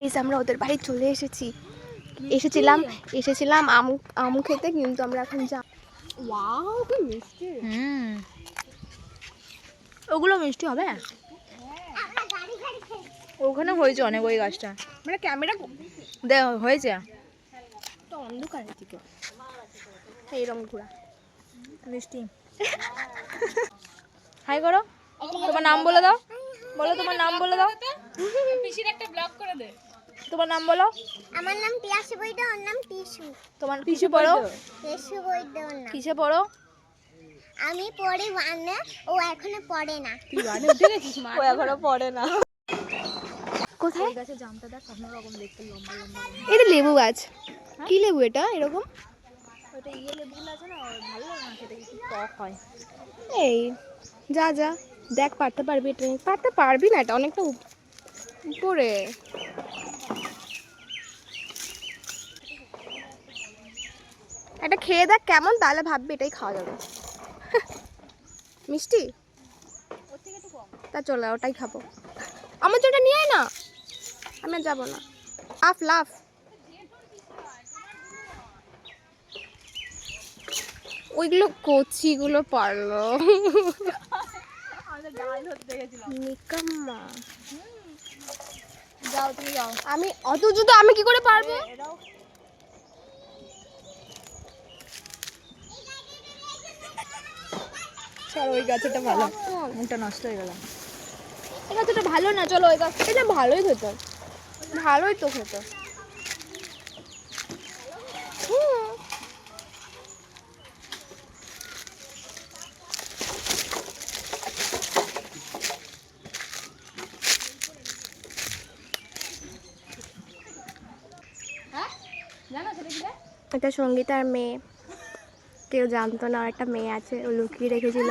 এই যে আমরা ওদের বাড়ি চলে এসেছিলাম আম খেতে, কিন্তু আমরা এখন যা ওয়াও কি মিষ্টি। ওগুলো মিষ্টি হবে। ওখানে হয়েছে অনেক ওই গাছটা, মানে ক্যামেরা হয়েছে তো অন্ধকারের দিকে এইরকম ঘোরা মিষ্টি। হাই করো, তোমার নাম বলে দাও, তোমার নাম বলে দাও। পিসির একটা ব্লগ করে দে, তোমার নাম বলো। আমার নাম পিয়াসী বৈদ্য, ওর নাম টিসু। তোমার কিসে পড়ো? টিসু বৈদ্য ওর নাম। কিসে পড়ো? আমি পড়ি 1-এ, ও এখনো পড়ে না। তুই 1-এ উঠে গেছিস? ও এখনো পড়ে না। কোথায়? এই গাছে জামটা দেখ অন্যরকম দেখতে, লম্বা লম্বা। এটা লেবু গাছ। কি লেবু এটা এরকম? ওটা লেবুগুলো আছে না, ভালো লাগে না খেতে, একটু টক হয়। এই যা যা দেখ, পারতে পারবি? এটা পারতে পারবি না, এটা অনেকটা উপরে। এটা খেয়ে দেখ কেমন, তাহলে ভাববি এটাই খাওয়া যাবে। মিষ্টি তা চলে ওটাই খাবো। আমার জন্য নিয়ে আয় না, আমি আর যাবো না। লাফ লাফ। ওইগুলো কচিগুলো পারলো নিকাম্মা। যাও তুমি যাও। আমি অত জুতো আমি কি করে পারবো? চলো ওই গাছটা ভালো, মুখটা নষ্ট হয়ে গেল। এই গাছটা ভালো না, চলো ওই গাছ। এটা ভালোই খেতে, ভালোই তো খেতে। এটা সঙ্গীতার মেয়ে, কেউ জানতো না একটা মেয়ে আছে, ও লুকিয়ে রেখেছিল।